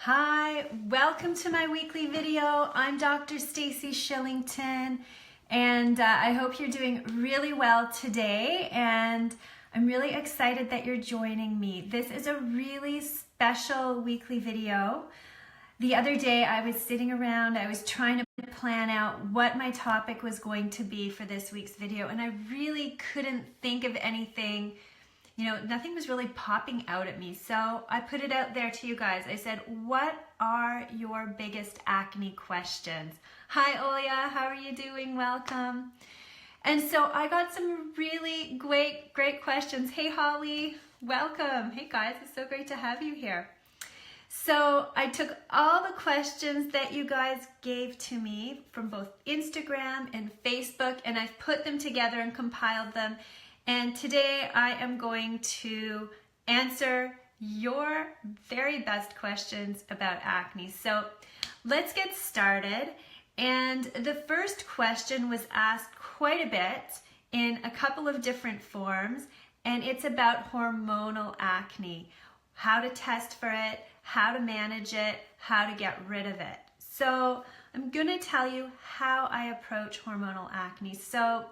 Hi, welcome to my weekly video. I'm Dr. Stacy Shillington, and I hope you're doing really well today, and I'm really excited that you're joining me. This is a really special weekly video. The other day I was sitting around, I was trying to plan out what my topic was going to be for this week's video, and I really couldn't think of anything. Nothing was really popping out at me. So I put it out there to you guys. I said, what are your biggest acne questions? Hi, Olya. How are you doing? Welcome. And so I got some really great questions. Hey, Holly. Welcome. Hey, guys. It's so great to have you here. So I took all the questions that you guys gave to me from both Instagram and Facebook, and I've put them together and compiled them. And today I am going to answer your very best questions about acne. So let's get started. And the first question was asked quite a bit in a couple of different forms, and it's about hormonal acne, how to test for it, how to manage it, how to get rid of it. So I'm going to tell you how I approach hormonal acne. So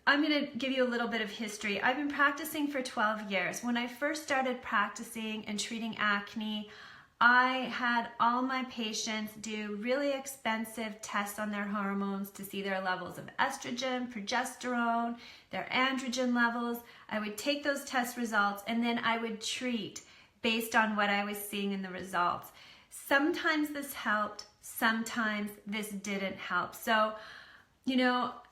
I'm going to give you a little bit of history. I've been practicing for 12 years. When I first started practicing and treating acne, I had all my patients do really expensive tests on their hormones to see their levels of estrogen, progesterone, their androgen levels. I would take those test results and then I would treat based on what I was seeing in the results. Sometimes this helped, sometimes this didn't help. So,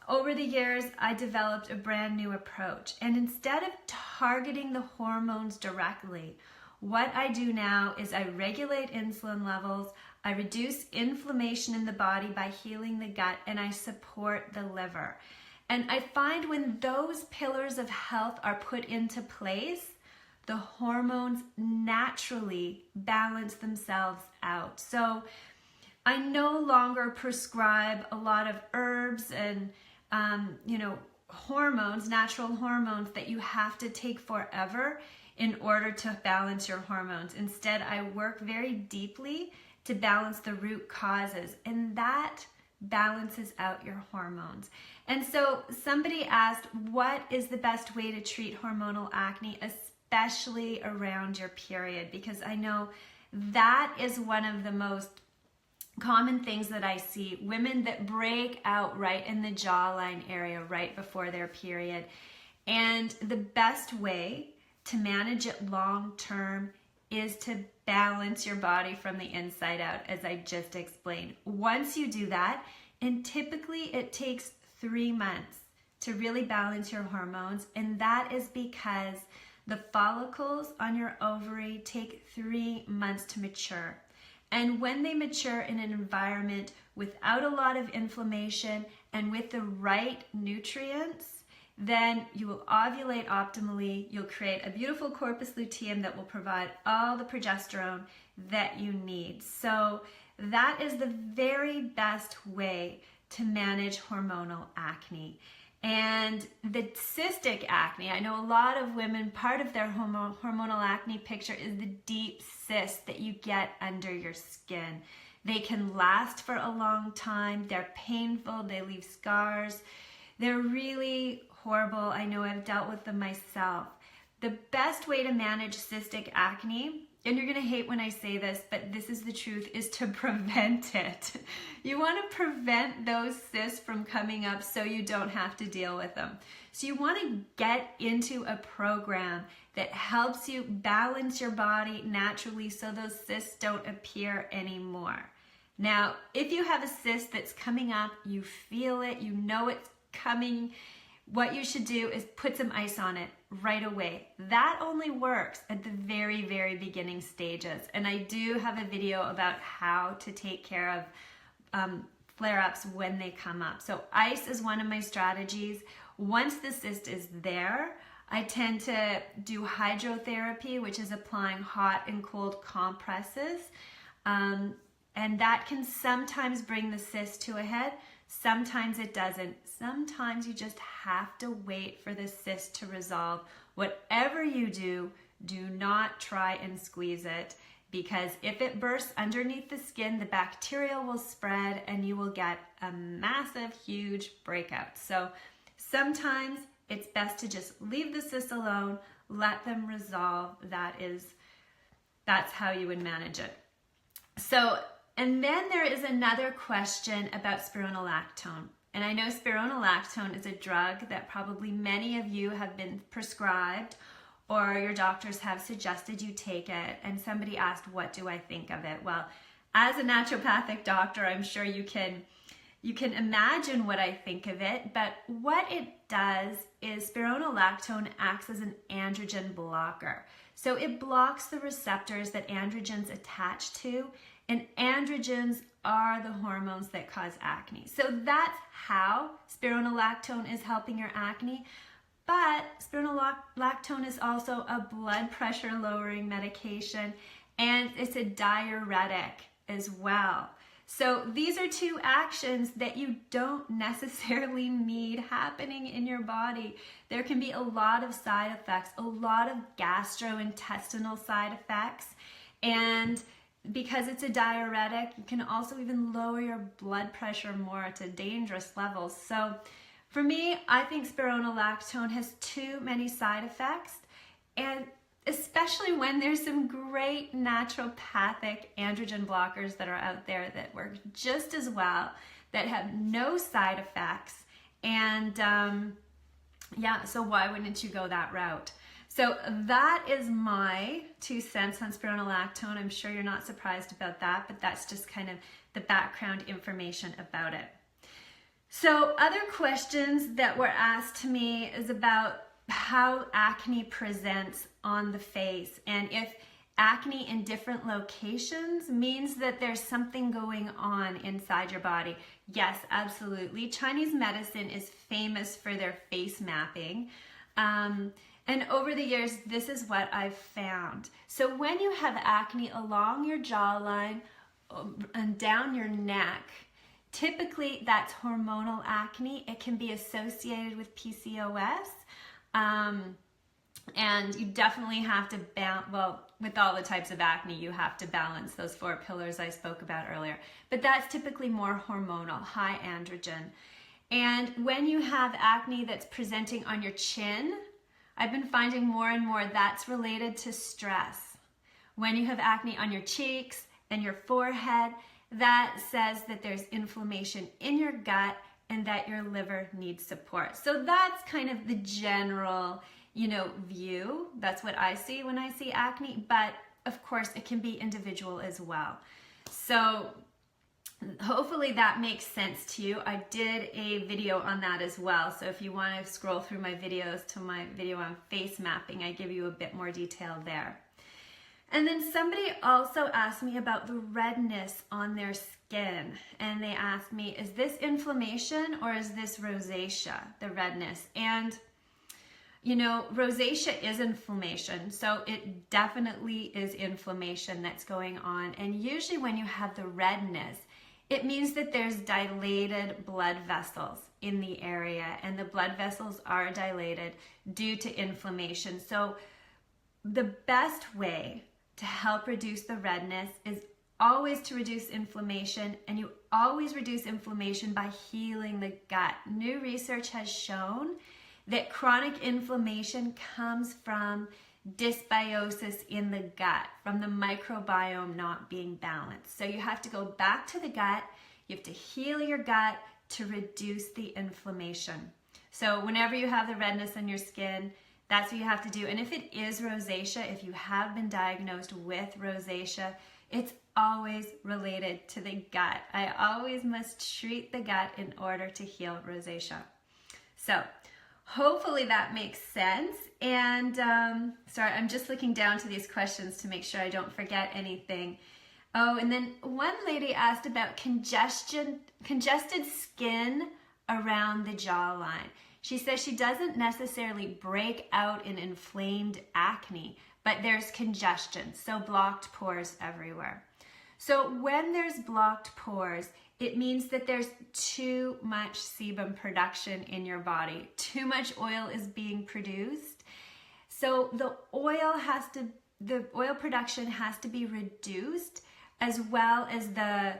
over the years, I developed a brand new approach. And instead of targeting the hormones directly, what I do now is I regulate insulin levels, I reduce inflammation in the body by healing the gut, and I support the liver. And I find when those pillars of health are put into place, the hormones naturally balance themselves out. So I no longer prescribe a lot of herbs and hormones, natural hormones that you have to take forever in order to balance your hormones. Instead, I work very deeply to balance the root causes, and that balances out your hormones. And so somebody asked, what is the best way to treat hormonal acne, especially around your period? Because I know that is one of the most common things that I see, women that break out right in the jawline area right before their period. And the best way to manage it long term is to balance your body from the inside out, as I just explained. Once you do that, and typically it takes 3 months to really balance your hormones, and that is because the follicles on your ovary take 3 months to mature. And when they mature in an environment without a lot of inflammation and with the right nutrients, then you will ovulate optimally. You'll create a beautiful corpus luteum that will provide all the progesterone that you need. So that is the very best way to manage hormonal acne. And the cystic acne, I know a lot of women, part of their hormonal acne picture is the deep cysts that you get under your skin. They can last for a long time. They're painful. They leave scars. They're really horrible. I know I've dealt with them myself. The best way to manage cystic acne, and you're going to hate when I say this, but this is the truth, is to prevent it. You want to prevent those cysts from coming up so you don't have to deal with them. So you want to get into a program that helps you balance your body naturally so those cysts don't appear anymore. Now, if you have a cyst that's coming up, you feel it, you know it's coming, what you should do is put some ice on it right away. That only works at the very beginning stages. And I do have a video about how to take care of flare-ups when they come up. So ice is one of my strategies. Once the cyst is there, I tend to do hydrotherapy, which is applying hot and cold compresses. And that can sometimes bring the cyst to a head. Sometimes it doesn't. Sometimes you just have to wait for the cyst to resolve. Whatever you do, do not try and squeeze it. because if it bursts underneath the skin, the bacteria will spread and you will get a massive, huge breakout. So sometimes it's best to just leave the cysts alone, let them resolve. That's how you would manage it. So, and then there is another question about spironolactone. And I know spironolactone is a drug that probably many of you have been prescribed, or your doctors have suggested you take it, and somebody asked, what do I think of it? Well, as a naturopathic doctor, I'm sure you can imagine what I think of it, but what it does is spironolactone acts as an androgen blocker. So it blocks the receptors that androgens attach to, and androgens are the hormones that cause acne. So that's how spironolactone is helping your acne. But spironolactone is also a blood pressure lowering medication, and it's a diuretic as well. So these are two actions that you don't necessarily need happening in your body. There can be a lot of side effects, a lot of gastrointestinal side effects, and because it's a diuretic, you can also even lower your blood pressure more to dangerous levels. So for me, I think spironolactone has too many side effects, and especially when there's some great naturopathic androgen blockers that are out there that work just as well, that have no side effects, and yeah, so why wouldn't you go that route? So that is my 2 cents on spironolactone. I'm sure you're not surprised about that, but that's just kind of the background information about it. So other questions that were asked to me is about how acne presents on the face, and if acne in different locations means that there's something going on inside your body. Yes, absolutely. Chinese medicine is famous for their face mapping. And over the years, this is what I've found. So when you have acne along your jawline and down your neck, typically that's hormonal acne. It can be associated with PCOS. And you definitely have to with all the types of acne, you have to balance those 4 pillars I spoke about earlier. But that's typically more hormonal, high androgen. And when you have acne that's presenting on your chin, I've been finding more and more that's related to stress. When you have acne on your cheeks and your forehead, that says that there's inflammation in your gut and that your liver needs support. So that's kind of the general, view. That's what I see when I see acne, but of course it can be individual as well. So hopefully that makes sense to you. I did a video on that as well. So if you want to scroll through my videos to my video on face mapping, I give you a bit more detail there. And then somebody also asked me about the redness on their skin. And they asked me, is this inflammation or is this rosacea, the redness? And rosacea is inflammation. So it definitely is inflammation that's going on. And usually when you have the redness, it means that there's dilated blood vessels in the area, and the blood vessels are dilated due to inflammation. So the best way to help reduce the redness is always to reduce inflammation, and you always reduce inflammation by healing the gut. New research has shown that chronic inflammation comes from dysbiosis in the gut, from the microbiome not being balanced. So you have to go back to the gut, you have to heal your gut to reduce the inflammation. So whenever you have the redness on your skin, that's what you have to do. And if it is rosacea, if you have been diagnosed with rosacea, it's always related to the gut. I always must treat the gut in order to heal rosacea. So hopefully that makes sense. And sorry, I'm just looking down to these questions to make sure I don't forget anything. Oh, and then one lady asked about congested skin around the jawline. She says she doesn't necessarily break out in inflamed acne, but there's congestion, so blocked pores everywhere. So when there's blocked pores, it means that there's too much sebum production in your body. Too much oil is being produced. So the oil has to the oil production has to be reduced, as well as the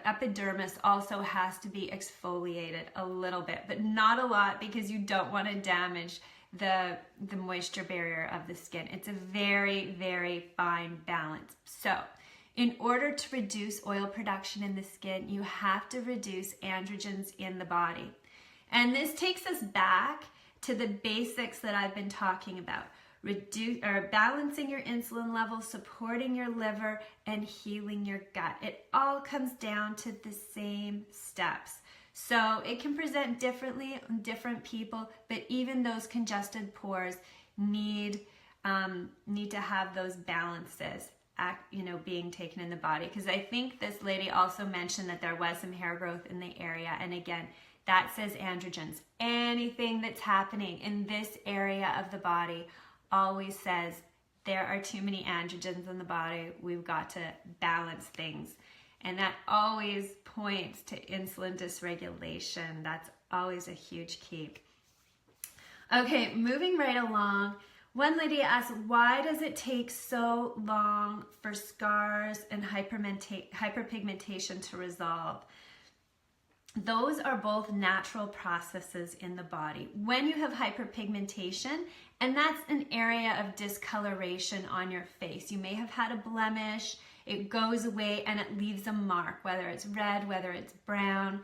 epidermis also has to be exfoliated a little bit, but not a lot, because you don't want to damage the moisture barrier of the skin. It's a very, very fine balance. So in order to reduce oil production in the skin, you have to reduce androgens in the body. And this takes us back to the basics that I've been talking about. Balancing your insulin levels, supporting your liver, and healing your gut. It all comes down to the same steps. So it can present differently on different people, but even those congested pores need to have those balances, being taken in the body. Because I think this lady also mentioned that there was some hair growth in the area, and again, that says androgens. Anything that's happening in this area of the body always says there are too many androgens in the body. We've got to balance things. And that always points to insulin dysregulation. That's always a huge key. Okay, moving right along. One lady asked, why does it take so long for scars and hyperpigmentation to resolve? Those are both natural processes in the body. When you have hyperpigmentation, and that's an area of discoloration on your face. You may have had a blemish, it goes away and it leaves a mark, whether it's red, whether it's brown.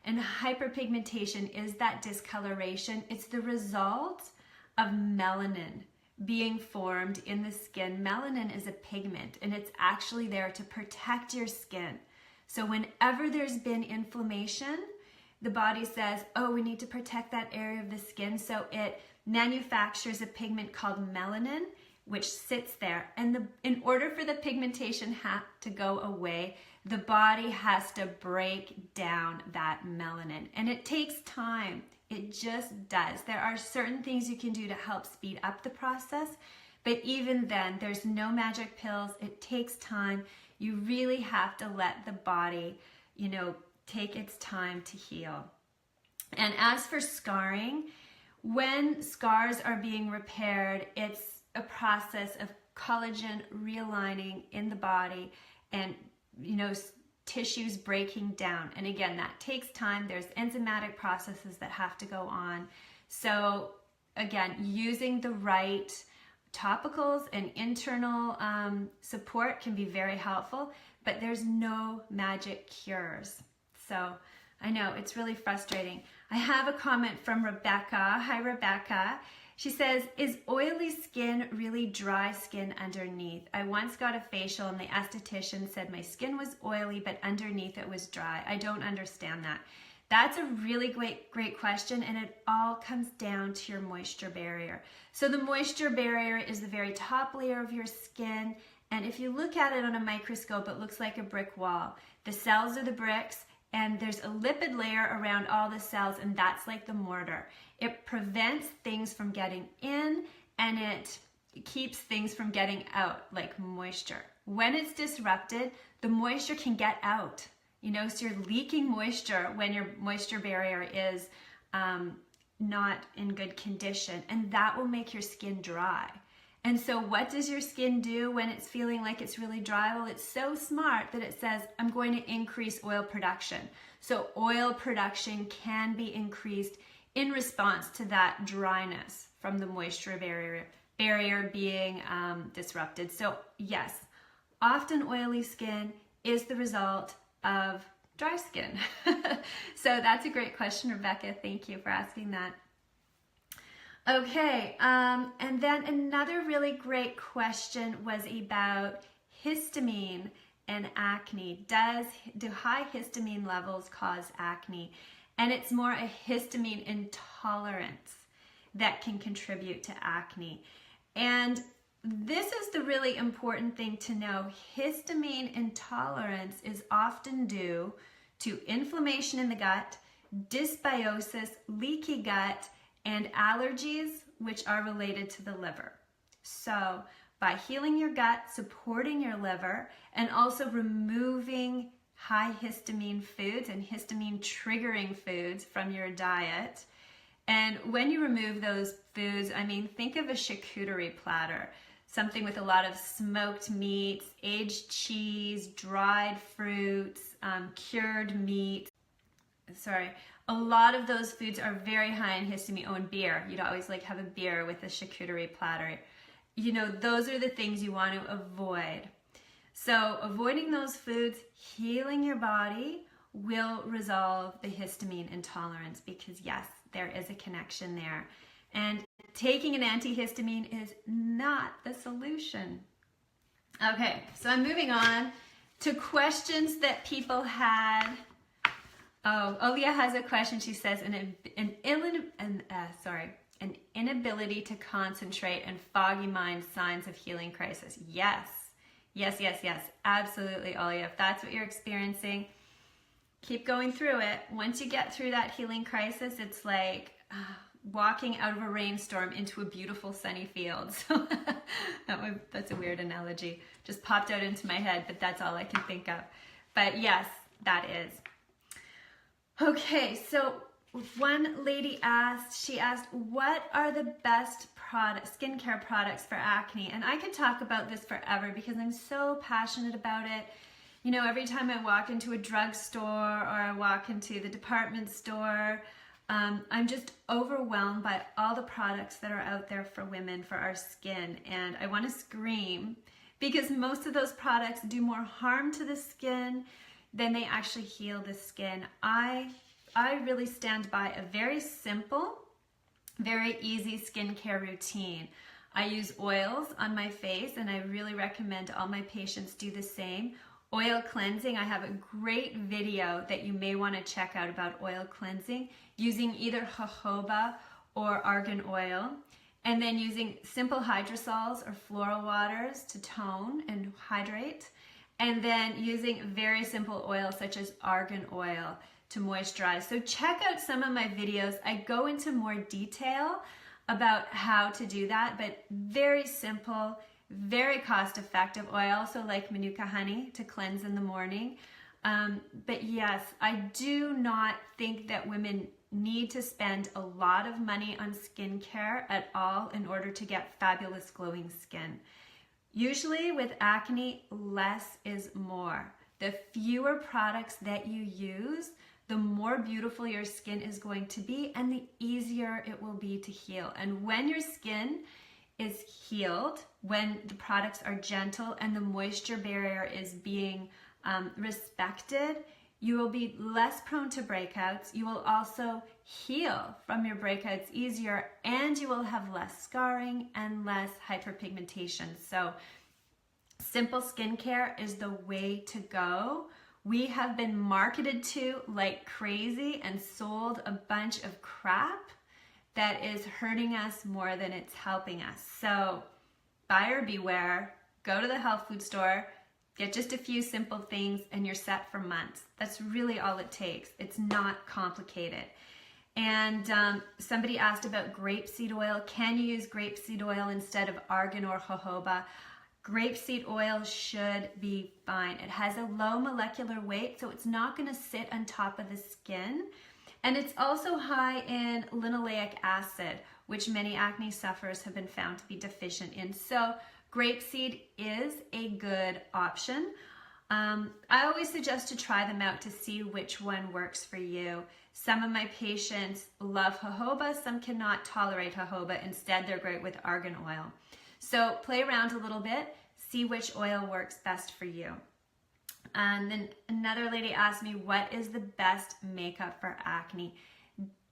And hyperpigmentation is that discoloration. It's the result of melanin being formed in the skin. Melanin is a pigment, and it's actually there to protect your skin. So whenever there's been inflammation, the body says, oh, we need to protect that area of the skin. So it manufactures a pigment called melanin, which sits there. And in order for the pigmentation to go away, the body has to break down that melanin. And it takes time. It just does. There are certain things you can do to help speed up the process. But even then, there's no magic pills. It takes time. You really have to let the body, take its time to heal. And as for scarring, when scars are being repaired, it's a process of collagen realigning in the body and, tissues breaking down. And again, that takes time. There's enzymatic processes that have to go on. So again, using the right topicals and internal support can be very helpful, but there's no magic cures. So I know it's really frustrating. I have a comment from Rebecca. Hi, Rebecca. She says, is oily skin really dry skin underneath? I once got a facial and the esthetician said my skin was oily, but underneath it was dry. I don't understand that. That's a really great question, and it all comes down to your moisture barrier. So the moisture barrier is the very top layer of your skin, and if you look at it on a microscope, it looks like a brick wall. The cells are the bricks, and there's a lipid layer around all the cells, and that's like the mortar. It prevents things from getting in, and it keeps things from getting out, like moisture. When it's disrupted, the moisture can get out. So you're leaking moisture when your moisture barrier is not in good condition, and that will make your skin dry. And so what does your skin do when it's feeling like it's really dry? Well, it's so smart that it says, I'm going to increase oil production. So oil production can be increased in response to that dryness from the moisture barrier being disrupted. So yes, often oily skin is the result of dry skin. So that's a great question, Rebecca. Thank you for asking that. Okay, and then another really great question was about histamine and acne. Do high histamine levels cause acne? And it's more a histamine intolerance that can contribute to acne. And this is the really important thing to know. Histamine intolerance is often due to inflammation in the gut, dysbiosis, leaky gut, and allergies, which are related to the liver. So by healing your gut, supporting your liver, and also removing high histamine foods and histamine triggering foods from your diet, and when you remove those foods. I mean, think of a charcuterie platter, something with a lot of smoked meats, aged cheese, dried fruits, cured meat. Sorry, a lot of those foods are very high in histamine. Oh, and beer. You'd always like have a beer with a charcuterie platter. You know, those are the things you want to avoid. So avoiding those foods, healing your body, will resolve the histamine intolerance, because yes, there is a connection there. And taking an antihistamine is not the solution. Okay, so I'm moving on to questions that people had. Oh, Olia has a question. She says an inability to concentrate and foggy mind, signs of healing crisis. Yes, absolutely, Olia. If that's what you're experiencing, keep going through it. Once you get through that healing crisis, it's like walking out of a rainstorm into a beautiful sunny field. So that's a weird analogy. Just popped out into my head, but that's all I can think of. But yes, that is. Okay, so one lady asked, what are the best skincare products for acne? And I could talk about this forever because I'm so passionate about it. You know, every time I walk into a drugstore or I walk into the department store, I'm just overwhelmed by all the products that are out there for women, for our skin. And I want to scream because most of those products do more harm to the skin than they actually heal the skin. I really stand by a very simple, very easy skincare routine. I use oils on my face, and I really recommend all my patients do the same. Oil cleansing, I have a great video that you may want to check out about oil cleansing, using either jojoba or argan oil, and then using simple hydrosols or floral waters to tone and hydrate, and then using very simple oils such as argan oil to moisturize. So check out some of my videos. I go into more detail about how to do that, but very simple, very cost-effective. I also like Manuka honey to cleanse in the morning. But yes, I do not think that women need to spend a lot of money on skincare at all in order to get fabulous glowing skin. Usually with acne, less is more. The fewer products that you use, the more beautiful your skin is going to be and the easier it will be to heal. And when your skin is healed, when the products are gentle and the moisture barrier is being respected, you will be less prone to breakouts. You will also heal from your breakouts easier, and you will have less scarring and less hyperpigmentation. So simple skincare is the way to go. We have been marketed to like crazy and sold a bunch of crap that is hurting us more than it's helping us. So buyer beware, go to the health food store, get just a few simple things and you're set for months. That's really all it takes. It's not complicated. And somebody asked about grapeseed oil. Can you use grapeseed oil instead of argan or jojoba? Grapeseed oil should be fine. It has a low molecular weight, so it's not going to sit on top of the skin. And it's also high in linoleic acid, which many acne sufferers have been found to be deficient in. So grapeseed is a good option. I always suggest to try them out to see which one works for you. Some of my patients love jojoba, some cannot tolerate jojoba. Instead, they're great with argan oil. So play around a little bit, see which oil works best for you. And then another lady asked me, what is the best makeup for acne?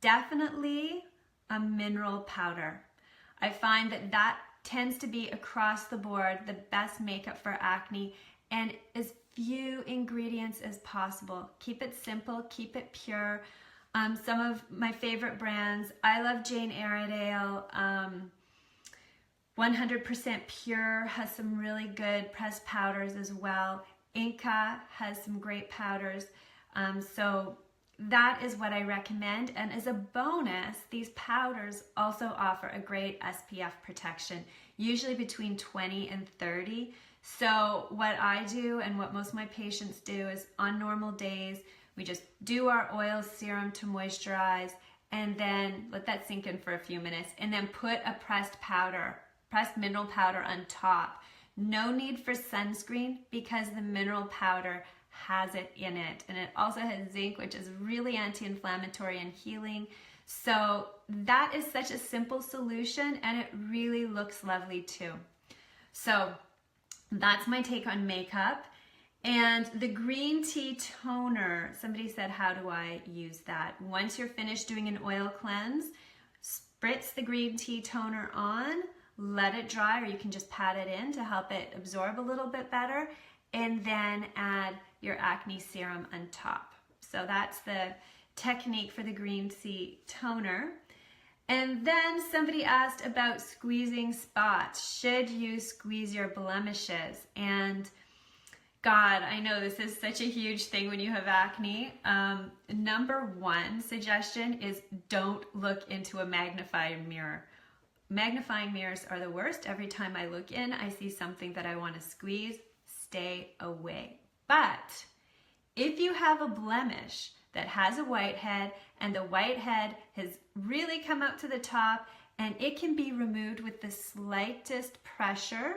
Definitely a mineral powder. I find that that tends to be across the board the best makeup for acne, and as few ingredients as possible. Keep it simple, keep it pure. Some of my favorite brands, I love Jane Iredale. 100% Pure has some really good pressed powders as well. Inca has some great powders. So that is what I recommend. And as a bonus, these powders also offer a great SPF protection, usually between 20 and 30. So what I do and what most of my patients do is on normal days, we just do our oil serum to moisturize, and then let that sink in for a few minutes, and then put a pressed mineral powder on top. No need for sunscreen because the mineral powder has it in it, and it also has zinc, which is really anti-inflammatory and healing. So that is such a simple solution, and it really looks lovely too. So that's my take on makeup. And the green tea toner, somebody said, how do I use that? Once you're finished doing an oil cleanse, spritz the green tea toner on, let it dry, or you can just pat it in to help it absorb a little bit better, and then add your acne serum on top. So that's the technique for the green tea toner. And then somebody asked about squeezing spots. Should you squeeze your blemishes? And God, I know this is such a huge thing when you have acne. Number one suggestion is don't look into a magnifying mirror. Magnifying mirrors are the worst. Every time I look in, I see something that I want to squeeze. Stay away. But if you have a blemish that has a whitehead, and the whitehead has really come up to the top, and it can be removed with the slightest pressure,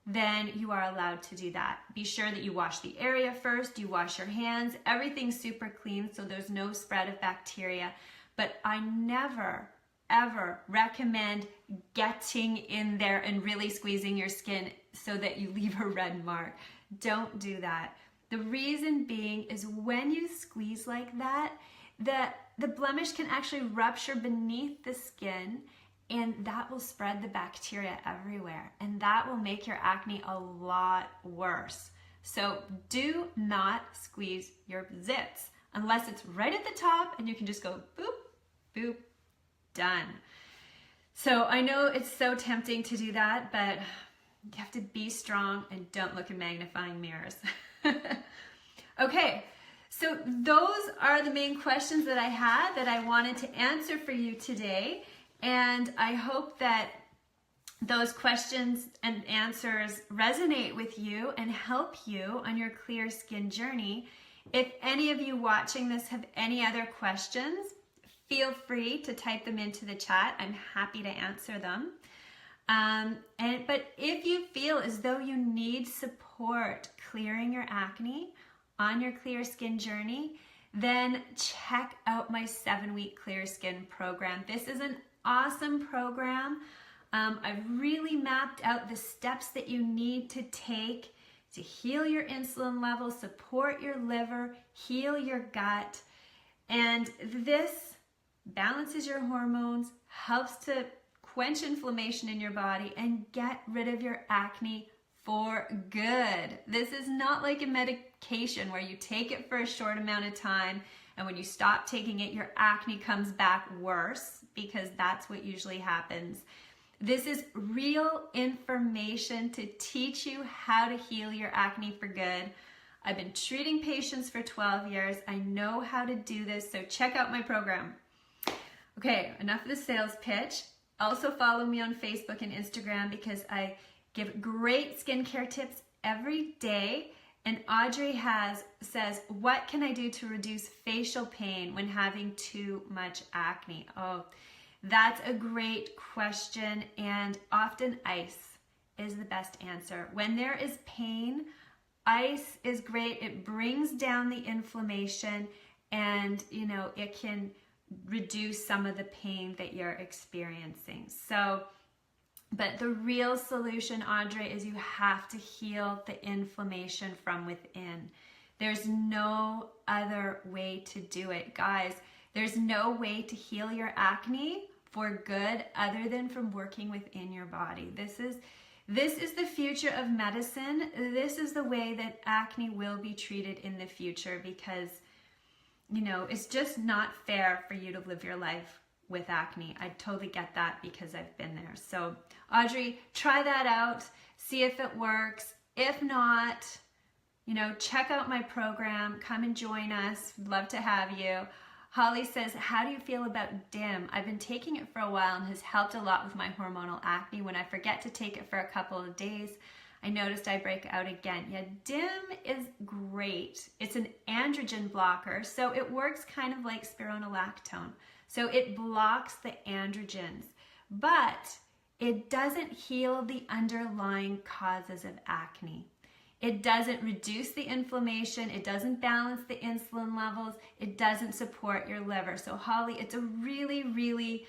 then you are allowed to do that. Be sure that you wash the area first, you wash your hands, everything's super clean so there's no spread of bacteria. But I never, ever recommend getting in there and really squeezing your skin so that you leave a red mark. Don't do that. The reason being is when you squeeze like that, the blemish can actually rupture beneath the skin, and that will spread the bacteria everywhere, and that will make your acne a lot worse. So do not squeeze your zits unless it's right at the top and you can just go boop, boop, done. So I know it's so tempting to do that, but you have to be strong and don't look in magnifying mirrors. Okay, so those are the main questions that I had that I wanted to answer for you today. And I hope that those questions and answers resonate with you and help you on your clear skin journey. If any of you watching this have any other questions, feel free to type them into the chat. I'm happy to answer them. But if you feel as though you need support clearing your acne on your clear skin journey, then check out my 7-week clear skin program. This is an awesome program. I've really mapped out the steps that you need to take to heal your insulin level, support your liver, heal your gut. And this balances your hormones, helps to quench inflammation in your body, and get rid of your acne for good. This is not like a medication where you take it for a short amount of time, and when you stop taking it, your acne comes back worse, because that's what usually happens. This is real information to teach you how to heal your acne for good. I've been treating patients for 12 years. I know how to do this, so check out my program. Okay, enough of the sales pitch. Also follow me on Facebook and Instagram because I give great skincare tips every day. And Audrey says, what can I do to reduce facial pain when having too much acne? Oh, that's a great question. And often ice is the best answer. When there is pain, ice is great. It brings down the inflammation, and it can reduce some of the pain that you're experiencing. So, but the real solution, Audrey, is you have to heal the inflammation from within. There's no other way to do it. Guys, there's no way to heal your acne for good other than from working within your body. This is the future of medicine. This is the way that acne will be treated in the future, because it's just not fair for you to live your life with acne. I totally get that because I've been there. So Audrey, try that out, see if it works. If not, check out my program, come and join us. We'd love to have you. Holly says, how do you feel about DIM? I've been taking it for a while and has helped a lot with my hormonal acne. When I forget to take it for a couple of days, I noticed I break out again. Yeah, DIM is great. It's an androgen blocker, so it works kind of like spironolactone. So it blocks the androgens, but it doesn't heal the underlying causes of acne. It doesn't reduce the inflammation. It doesn't balance the insulin levels. It doesn't support your liver. So Holly, it's a really, really,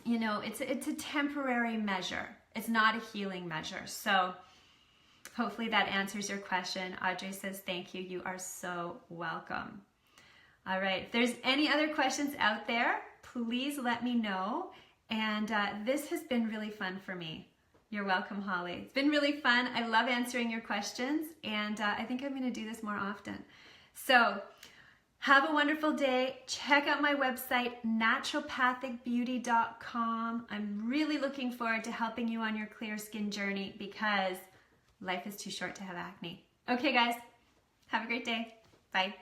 you know, it's a temporary measure. It's not a healing measure. So hopefully that answers your question. Audrey says, thank you. You are so welcome. All right. If there's any other questions out there, please let me know. And this has been really fun for me. You're welcome, Holly. It's been really fun. I love answering your questions, and I think I'm going to do this more often. So have a wonderful day. Check out my website, naturopathicbeauty.com. I'm really looking forward to helping you on your clear skin journey because life is too short to have acne. Okay, guys, have a great day. Bye.